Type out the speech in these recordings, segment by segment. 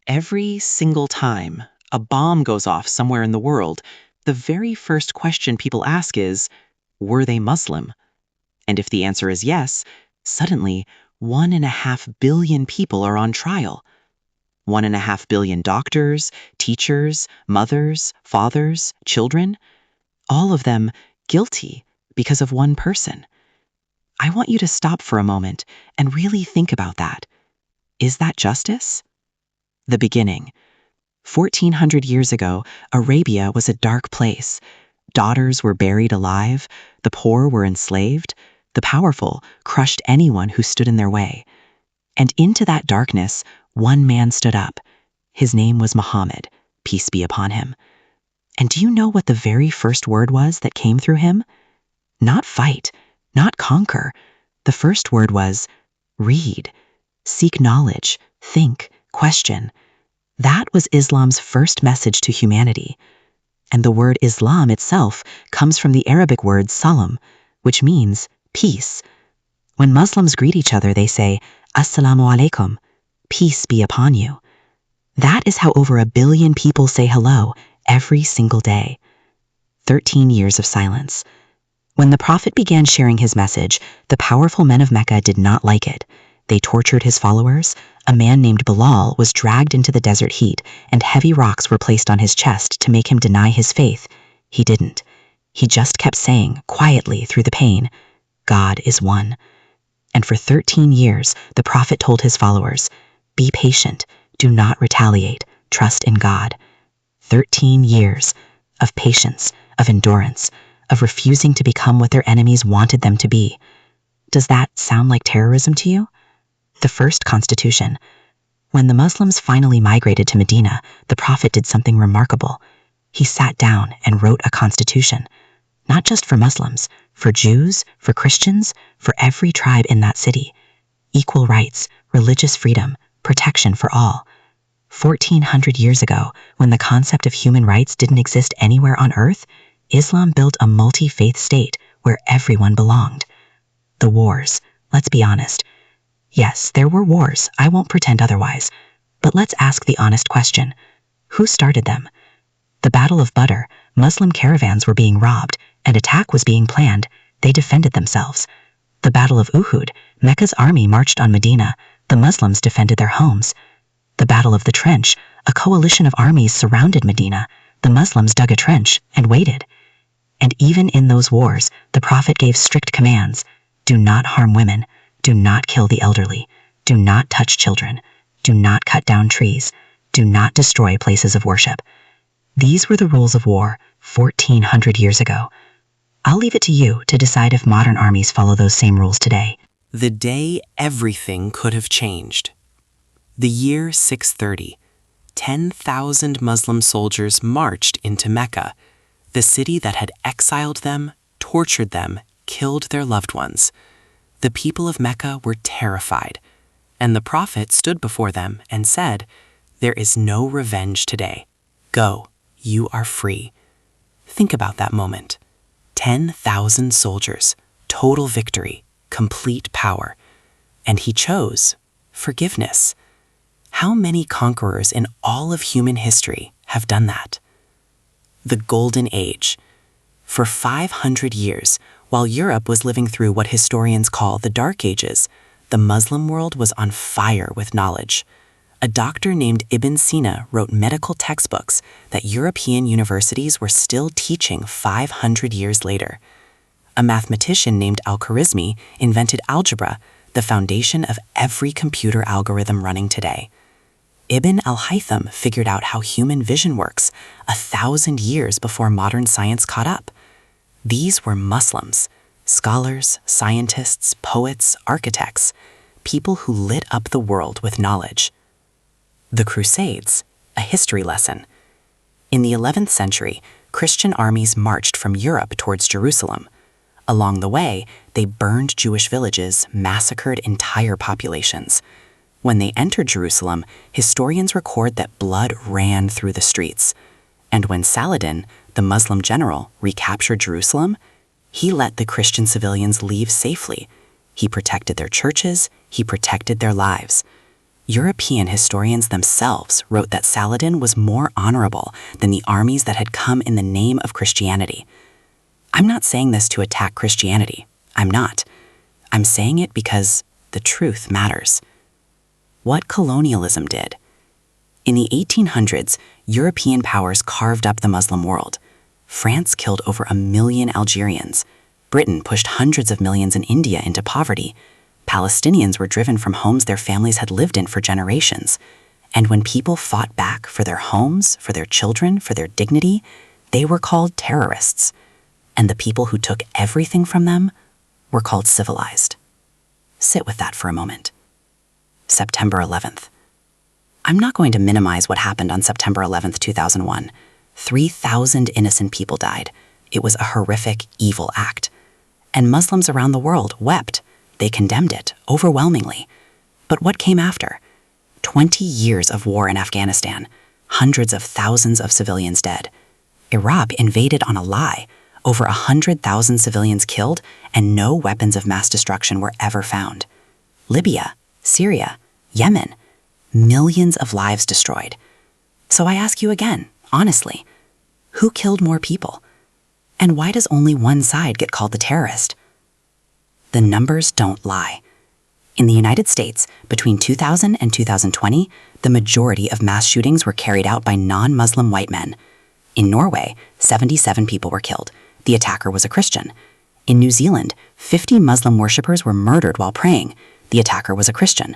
Every single time a bomb goes off somewhere in the world, the very first question people ask is, were they Muslim? And if the answer is yes, suddenly 1.5 billion people are on trial. 1.5 billion doctors, teachers, mothers, fathers, children, all of them guilty because of one person. I want you to stop for a moment and really think about that. Is that justice? The beginning. 1400 years ago, Arabia was a dark place. Daughters were buried alive, the poor were enslaved, the powerful crushed anyone who stood in their way. And into that darkness, one man stood up. His name was Muhammad, peace be upon him. And do you know what the very first word was that came through him? Not fight, not conquer. The first word was read, seek knowledge, think, question. That was Islam's first message to humanity. And the word Islam itself comes from the Arabic word salam, which means peace. When Muslims greet each other, they say, Assalamu alaikum, peace be upon you. That is how over 1 billion people say hello every single day. 13 years of silence. When the Prophet began sharing his message, the powerful men of Mecca did not like it. They tortured his followers. A man named Bilal was dragged into the desert heat, and heavy rocks were placed on his chest to make him deny his faith. He didn't. He just kept saying, quietly through the pain, God is one. And for 13 years, the Prophet told his followers, be patient, do not retaliate, trust in God. 13 years of patience, of endurance, of refusing to become what their enemies wanted them to be. Does that sound like terrorism to you? The first constitution. When the Muslims finally migrated to Medina, the Prophet did something remarkable. He sat down and wrote a constitution, not just for Muslims, for Jews, for Christians, for every tribe in that city. Equal rights, religious freedom, protection for all. 1400 years ago, when the concept of human rights didn't exist anywhere on earth, Islam built a multi-faith state where everyone belonged. The wars, let's be honest. Yes, there were wars, I won't pretend otherwise. But let's ask the honest question. Who started them? The Battle of Badr, Muslim caravans were being robbed, an attack was being planned. They defended themselves. The Battle of Uhud, Mecca's army marched on Medina. The Muslims defended their homes. The Battle of the Trench, a coalition of armies surrounded Medina. The Muslims dug a trench and waited. And even in those wars, the Prophet gave strict commands. Do not harm women. Do not kill the elderly. Do not touch children. Do not cut down trees. Do not destroy places of worship. These were the rules of war 1400 years ago. I'll leave it to you to decide if modern armies follow those same rules today. The day everything could have changed. The year 630. 10,000 Muslim soldiers marched into Mecca, the city that had exiled them, tortured them, killed their loved ones. The people of Mecca were terrified, and the Prophet stood before them and said, there is no revenge today. Go, you are free. Think about that moment. 10,000 soldiers, total victory, complete power. And he chose forgiveness. How many conquerors in all of human history have done that? The Golden Age. For 500 years, while Europe was living through what historians call the Dark Ages, the Muslim world was on fire with knowledge. A doctor named Ibn Sina wrote medical textbooks that European universities were still teaching 500 years later. A mathematician named Al-Khwarizmi invented algebra, the foundation of every computer algorithm running today. Ibn al-Haytham figured out how human vision works 1,000 years before modern science caught up. These were Muslims, scholars, scientists, poets, architects, people who lit up the world with knowledge. The Crusades, a history lesson. In the 11th century, Christian armies marched from Europe towards Jerusalem. Along the way, they burned Jewish villages, massacred entire populations. When they entered Jerusalem, historians record that blood ran through the streets. And when Saladin, the Muslim general, recaptured Jerusalem, he let the Christian civilians leave safely. He protected their churches, he protected their lives. European historians themselves wrote that Saladin was more honorable than the armies that had come in the name of Christianity. I'm not saying this to attack Christianity. I'm not. I'm saying it because the truth matters. What colonialism did. In the 1800s, European powers carved up the Muslim world. France killed over 1 million Algerians. Britain pushed hundreds of millions in India into poverty. Palestinians were driven from homes their families had lived in for generations. And when people fought back for their homes, for their children, for their dignity, they were called terrorists. And the people who took everything from them were called civilized. Sit with that for a moment. September 11th. I'm not going to minimize what happened on September 11th, 2001. 3,000 innocent people died. It was a horrific, evil act. And Muslims around the world wept. They condemned it, overwhelmingly. But what came after? 20 years of war in Afghanistan, hundreds of thousands of civilians dead. Iraq invaded on a lie, over 100,000 civilians killed, and no weapons of mass destruction were ever found. Libya, Syria, Yemen, millions of lives destroyed. So I ask you again, honestly, who killed more people? And why does only one side get called the terrorist? The numbers don't lie. In the United States, between 2000 and 2020, the majority of mass shootings were carried out by non-Muslim white men. In Norway, 77 people were killed. The attacker was a Christian. In New Zealand, 50 Muslim worshippers were murdered while praying. The attacker was a Christian.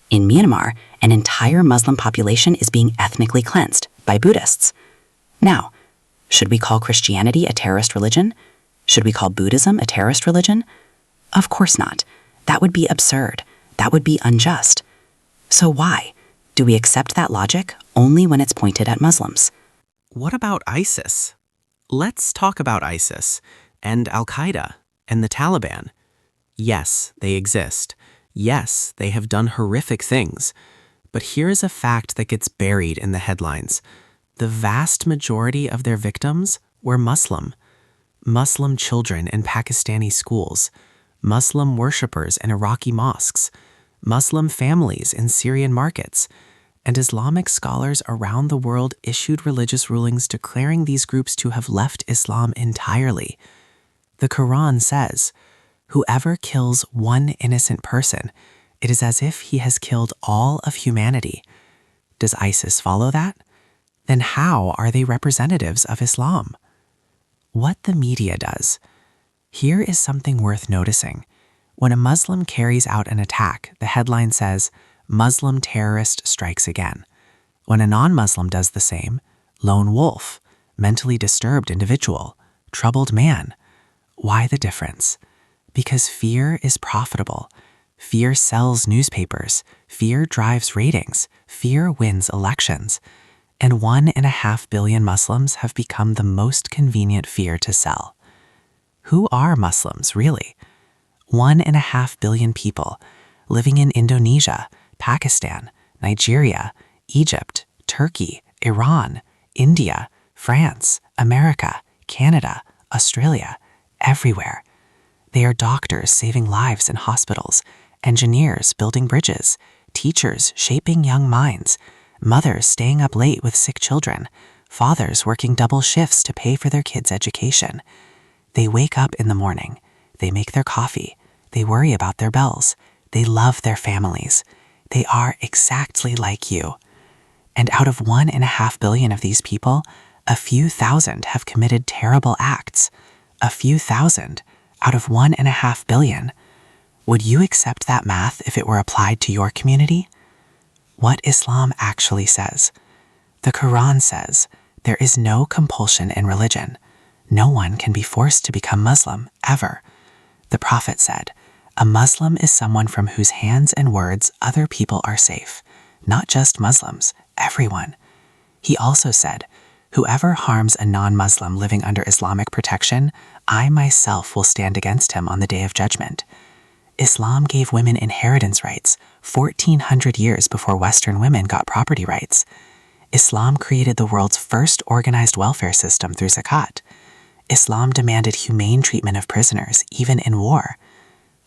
In Myanmar, an entire Muslim population is being ethnically cleansed by Buddhists. Now, should we call Christianity a terrorist religion? Should we call Buddhism a terrorist religion? Of course not. That would be absurd. That would be unjust. So why? Do we accept that logic only when it's pointed at Muslims? What about ISIS? Let's talk about ISIS and Al-Qaeda and the Taliban. Yes, they exist. Yes, they have done horrific things. But here is a fact that gets buried in the headlines. The vast majority of their victims were Muslim. Muslim children in Pakistani schools, Muslim worshippers in Iraqi mosques, Muslim families in Syrian markets, and Islamic scholars around the world issued religious rulings declaring these groups to have left Islam entirely. The Quran says, "Whoever kills one innocent person, it is as if he has killed all of humanity." Does ISIS follow that? Then how are they representatives of Islam? What the media does. Here is something worth noticing. When a Muslim carries out an attack, the headline says, "Muslim terrorist strikes again." When a non-Muslim does the same, "Lone wolf, mentally disturbed individual, troubled man." Why the difference? Because fear is profitable. Fear sells newspapers. Fear drives ratings. Fear wins elections. And 1.5 billion Muslims have become the most convenient fear to sell. Who are Muslims, really? 1.5 billion people living in Indonesia, Pakistan, Nigeria, Egypt, Turkey, Iran, India, France, America, Canada, Australia, everywhere. They are doctors saving lives in hospitals, engineers building bridges, teachers shaping young minds, mothers staying up late with sick children, fathers working double shifts to pay for their kids' education. They wake up in the morning, they make their coffee, they worry about their bells, they love their families. They are exactly like you. And out of 1.5 billion of these people, a few thousand have committed terrible acts. A few thousand out of 1.5 billion. Would you accept that math if it were applied to your community? What Islam actually says. The Quran says, there is no compulsion in religion. No one can be forced to become Muslim, ever. The Prophet said, a Muslim is someone from whose hands and words other people are safe. Not just Muslims, everyone. He also said, whoever harms a non-Muslim living under Islamic protection, I myself will stand against him on the Day of Judgment. Islam gave women inheritance rights 1,400 years before Western women got property rights. Islam created the world's first organized welfare system through zakat. Islam demanded humane treatment of prisoners, even in war.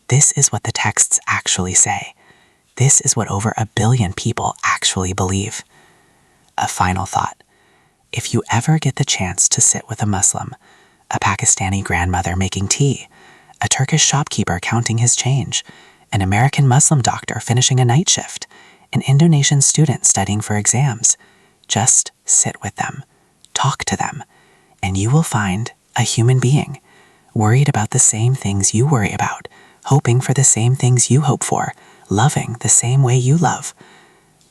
This is what the texts actually say. This is what over 1 billion people actually believe. A final thought. If you ever get the chance to sit with a Muslim, a Pakistani grandmother making tea, a Turkish shopkeeper counting his change, an American Muslim doctor finishing a night shift, an Indonesian student studying for exams, just sit with them, talk to them, and you will find a human being, worried about the same things you worry about, hoping for the same things you hope for, loving the same way you love.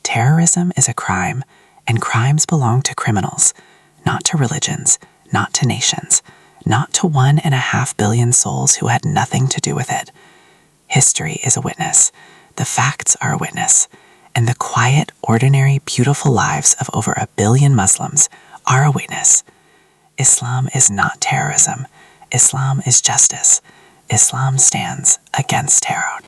Terrorism is a crime, and crimes belong to criminals, not to religions, not to nations, not to 1.5 billion souls who had nothing to do with it. History is a witness, the facts are a witness, and the quiet, ordinary, beautiful lives of over 1 billion Muslims are a witness. Islam is not terrorism. Islam is justice. Islam stands against terror.